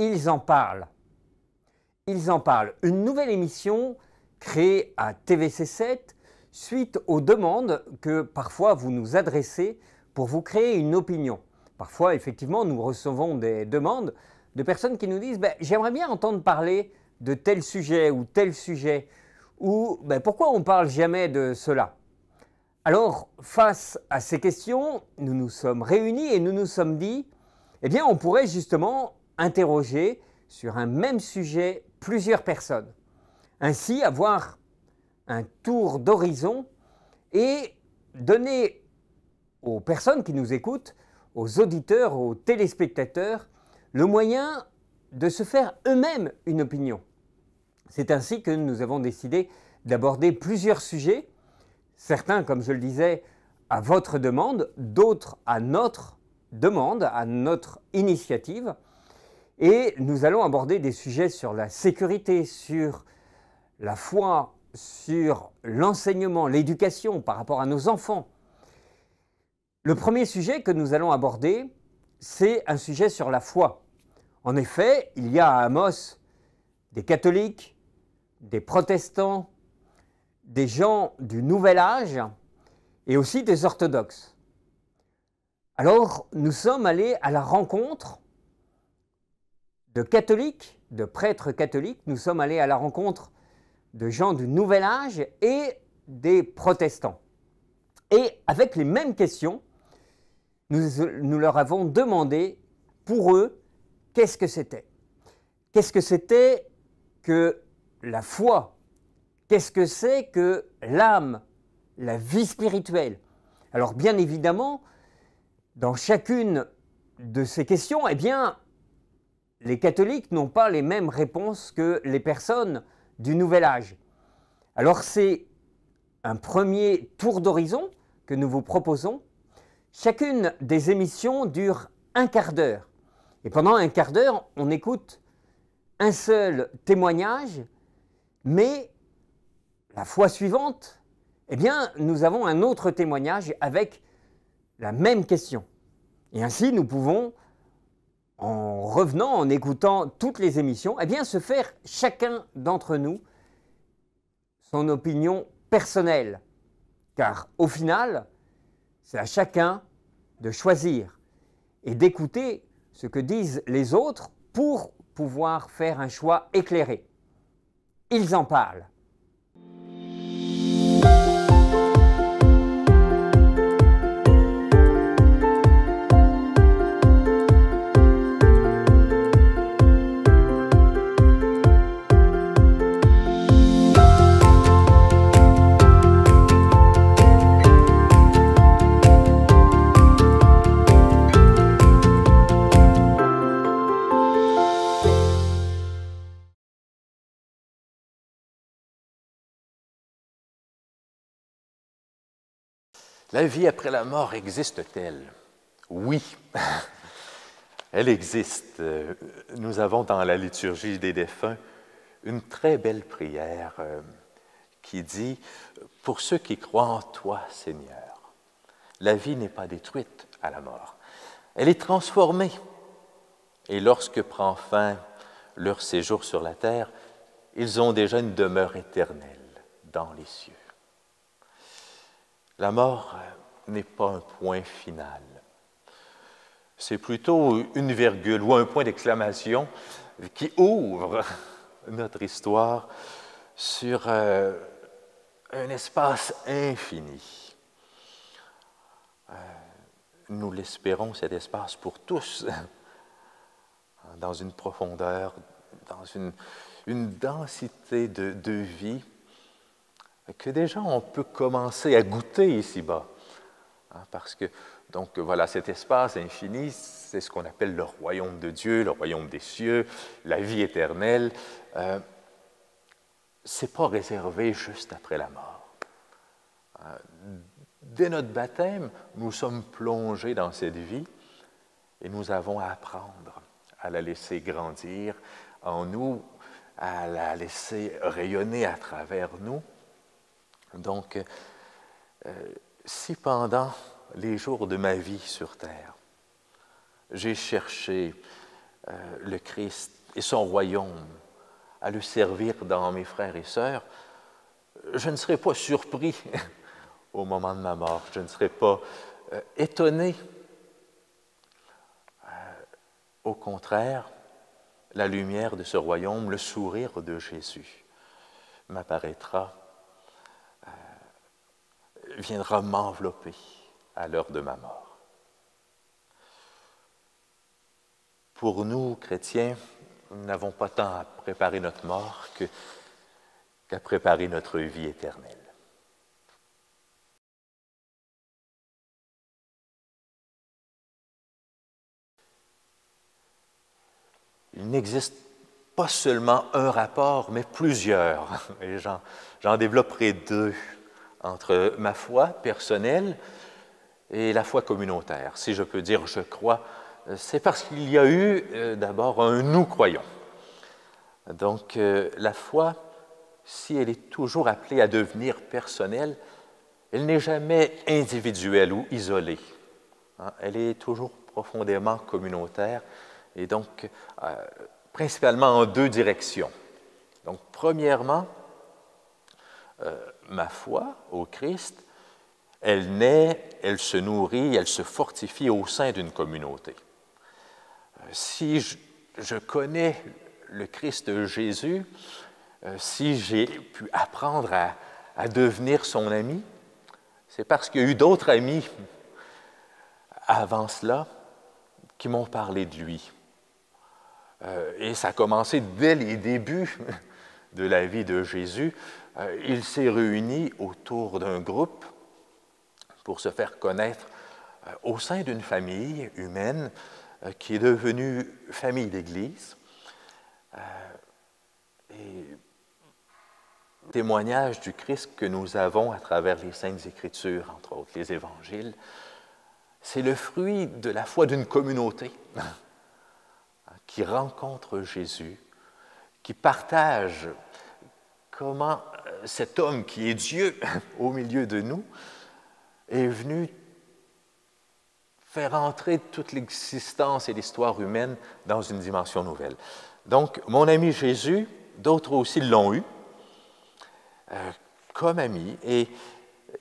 Ils en parlent. Ils en parlent. Une nouvelle émission créée à TVC7 suite aux demandes que parfois vous nous adressez pour vous créer une opinion. Parfois, effectivement, nous recevons des demandes de personnes qui nous disent « j'aimerais bien entendre parler de tel sujet ou tel sujet » ou « pourquoi on ne parle jamais de cela ?» Alors, face à ces questions, nous nous sommes réunis et nous nous sommes dit « eh bien, on pourrait justement interroger sur un même sujet plusieurs personnes. Ainsi, avoir un tour d'horizon et donner aux personnes qui nous écoutent, aux auditeurs, aux téléspectateurs, le moyen de se faire eux-mêmes une opinion. C'est ainsi que nous avons décidé d'aborder plusieurs sujets, certains, comme je le disais, à votre demande, d'autres à notre demande, à notre initiative. Et nous allons aborder des sujets sur la sécurité, sur la foi, sur l'enseignement, l'éducation par rapport à nos enfants. Le premier sujet que nous allons aborder, c'est un sujet sur la foi. En effet, il y a à Amos des catholiques, des protestants, des gens du Nouvel Âge et aussi des orthodoxes. Alors, nous sommes allés à la rencontre de catholiques, de prêtres catholiques, nous sommes allés à la rencontre de gens du Nouvel Âge et des protestants. Et avec les mêmes questions, nous leur avons demandé, pour eux, qu'est-ce que c'était? Qu'est-ce que c'était que la foi? Qu'est-ce que c'est que l'âme, la vie spirituelle? Alors bien évidemment, dans chacune de ces questions, eh bien, les catholiques n'ont pas les mêmes réponses que les personnes du Nouvel Âge. Alors c'est un premier tour d'horizon que nous vous proposons. Chacune des émissions dure un quart d'heure. Et pendant un quart d'heure, on écoute un seul témoignage, mais la fois suivante, eh bien, nous avons un autre témoignage avec la même question. Et ainsi, nous pouvons, en revenant, en écoutant toutes les émissions, eh bien, se faire chacun d'entre nous son opinion personnelle. Car au final, c'est à chacun de choisir et d'écouter ce que disent les autres pour pouvoir faire un choix éclairé. Ils en parlent. La vie après la mort existe-t-elle? Oui, elle existe. Nous avons dans la liturgie des défunts une très belle prière qui dit « Pour ceux qui croient en toi, Seigneur, la vie n'est pas détruite à la mort. Elle est transformée. Et lorsque prend fin leur séjour sur la terre, ils ont déjà une demeure éternelle dans les cieux. » La mort n'est pas un point final. C'est plutôt une virgule ou un point d'exclamation qui ouvre notre histoire sur un espace infini. Nous l'espérons, cet espace pour tous, dans une profondeur, dans une densité de vie que déjà on peut commencer à goûter ici-bas. Parce que, donc voilà, cet espace infini, c'est ce qu'on appelle le royaume de Dieu, le royaume des cieux, la vie éternelle. C'est pas réservé juste après la mort. Dès notre baptême, nous sommes plongés dans cette vie et nous avons à apprendre à la laisser grandir en nous, à la laisser rayonner à travers nous. Donc, si pendant les jours de ma vie sur Terre, j'ai cherché le Christ et son royaume, à le servir dans mes frères et sœurs, je ne serai pas surpris au moment de ma mort, je ne serai pas étonné. Au contraire, la lumière de ce royaume, le sourire de Jésus m'apparaîtra, viendra m'envelopper à l'heure de ma mort. Pour nous, chrétiens, nous n'avons pas tant à préparer notre mort qu'à préparer notre vie éternelle. Il n'existe pas seulement un rapport, mais plusieurs. Et j'en développerai deux entre ma foi personnelle et la foi communautaire. Si je peux dire « je crois », c'est parce qu'il y a eu d'abord un « nous croyons ». Donc la foi, si elle est toujours appelée à devenir personnelle, elle n'est jamais individuelle ou isolée. Elle est toujours profondément communautaire et donc principalement en deux directions. Donc premièrement, ma foi au Christ, elle naît, elle se nourrit, elle se fortifie au sein d'une communauté. Si je connais le Christ Jésus, si j'ai pu apprendre à devenir son ami, c'est parce qu'il y a eu d'autres amis avant cela qui m'ont parlé de lui. Et ça a commencé dès les débuts de la vie de Jésus. Il s'est réuni autour d'un groupe pour se faire connaître au sein d'une famille humaine qui est devenue famille d'Église. Et témoignage du Christ que nous avons à travers les Saintes Écritures, entre autres les Évangiles, c'est le fruit de la foi d'une communauté qui rencontre Jésus, qui partage comment cet homme qui est Dieu au milieu de nous est venu faire entrer toute l'existence et l'histoire humaine dans une dimension nouvelle. Donc, mon ami Jésus, d'autres aussi l'ont eu comme ami, et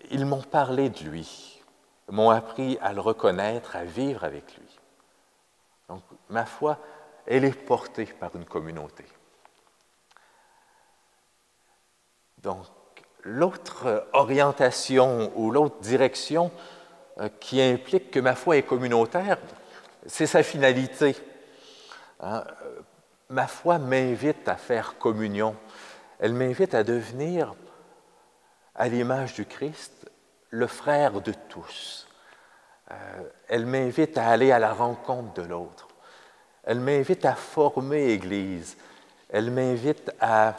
ils m'ont parlé de lui, m'ont appris à le reconnaître, à vivre avec lui. Donc, ma foi, elle est portée par une communauté. Donc, l'autre orientation ou l'autre direction qui implique que ma foi est communautaire, c'est sa finalité. Ma foi m'invite à faire communion. Elle m'invite à devenir, à l'image du Christ, le frère de tous. Elle m'invite à aller à la rencontre de l'autre. Elle m'invite à former Église. Elle m'invite à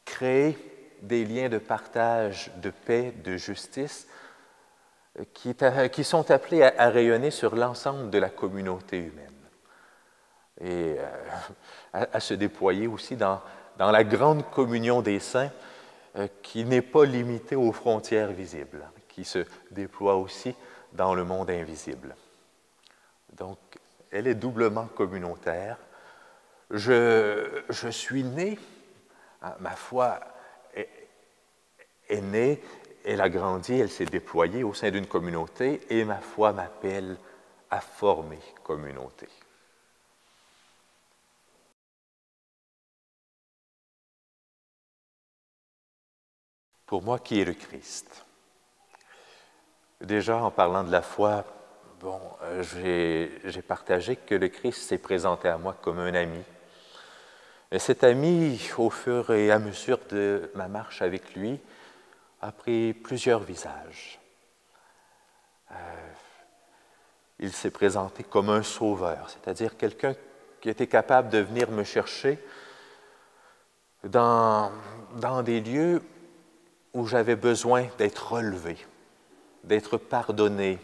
créer des liens de partage, de paix, de justice qui sont appelés à rayonner sur l'ensemble de la communauté humaine et à se déployer aussi dans la grande communion des saints qui n'est pas limitée aux frontières visibles, qui se déploie aussi dans le monde invisible. Donc, elle est doublement communautaire. Je suis né, ma foi est née, elle a grandi, elle s'est déployée au sein d'une communauté et ma foi m'appelle à former communauté. Pour moi, qui est le Christ? Déjà, en parlant de la foi, j'ai partagé que le Christ s'est présenté à moi comme un ami. Et cet ami, au fur et à mesure de ma marche avec lui, a pris plusieurs visages. Il s'est présenté comme un sauveur, c'est-à-dire quelqu'un qui était capable de venir me chercher dans des lieux où j'avais besoin d'être relevé, d'être pardonné,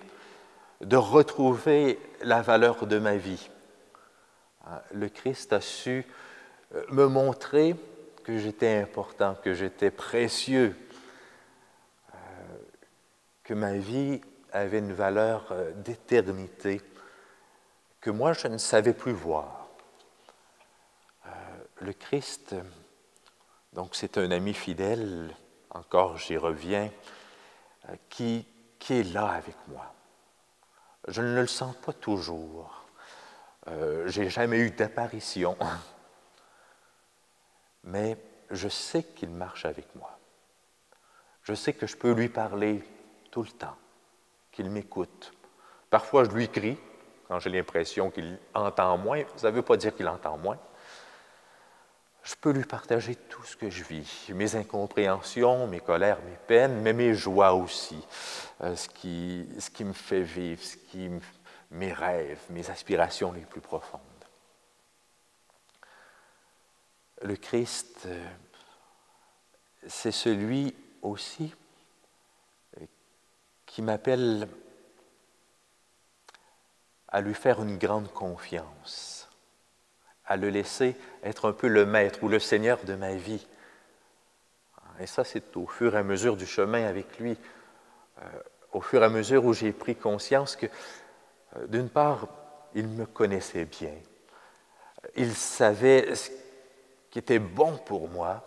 de retrouver la valeur de ma vie. Le Christ a su me montrer que j'étais important, que j'étais précieux, que ma vie avait une valeur d'éternité, que moi, je ne savais plus voir. Le Christ, donc c'est un ami fidèle, encore j'y reviens, qui est là avec moi. Je ne le sens pas toujours. Je n'ai jamais eu d'apparition, mais je sais qu'il marche avec moi. Je sais que je peux lui parler tout le temps, qu'il m'écoute. Parfois, je lui crie quand j'ai l'impression qu'il entend moins. Ça ne veut pas dire qu'il entend moins. Je peux lui partager tout ce que je vis, mes incompréhensions, mes colères, mes peines, mais mes joies aussi, ce qui me fait vivre, mes rêves, mes aspirations les plus profondes. Le Christ, c'est celui aussi qui m'appelle à lui faire une grande confiance, à le laisser être un peu le maître ou le seigneur de ma vie. Et ça, c'est au fur et à mesure du chemin avec lui, au fur et à mesure où j'ai pris conscience que, d'une part, il me connaissait bien, il savait ce qui était bon pour moi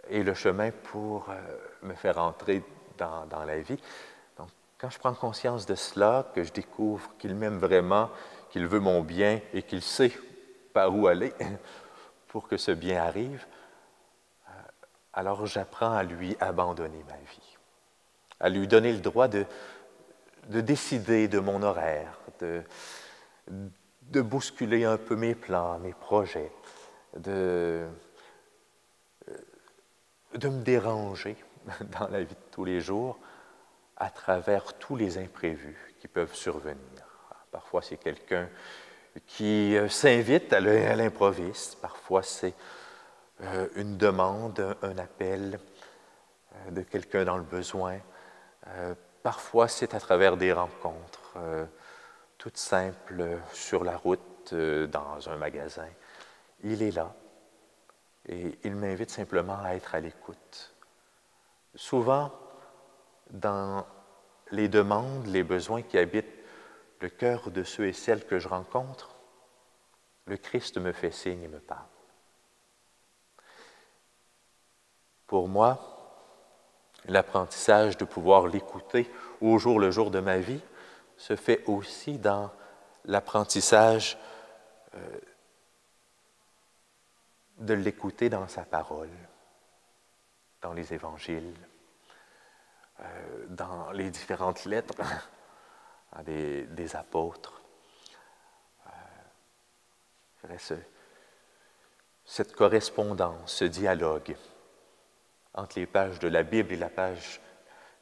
et le chemin pour me faire entrer dans la vie. Donc, quand je prends conscience de cela, que je découvre qu'il m'aime vraiment, qu'il veut mon bien et qu'il sait par où aller pour que ce bien arrive, alors j'apprends à lui abandonner ma vie, à lui donner le droit de décider de mon horaire, de bousculer un peu mes plans, mes projets, de me déranger dans la vie de tous les jours à travers tous les imprévus qui peuvent survenir. Parfois, c'est quelqu'un qui s'invite à l'improviste. Parfois, c'est une demande, un appel de quelqu'un dans le besoin. Parfois, c'est à travers des rencontres toutes simples sur la route, dans un magasin. Il est là et il m'invite simplement à être à l'écoute. Souvent, dans les demandes, les besoins qui habitent le cœur de ceux et celles que je rencontre, le Christ me fait signe et me parle. Pour moi, l'apprentissage de pouvoir l'écouter au jour le jour de ma vie se fait aussi dans l'apprentissage de l'écouter dans sa parole, dans les évangiles, dans les différentes lettres des apôtres. Cette correspondance, ce dialogue entre les pages de la Bible et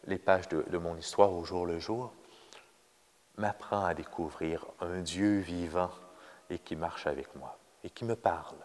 les pages de mon histoire au jour le jour, m'apprend à découvrir un Dieu vivant et qui marche avec moi et qui me parle.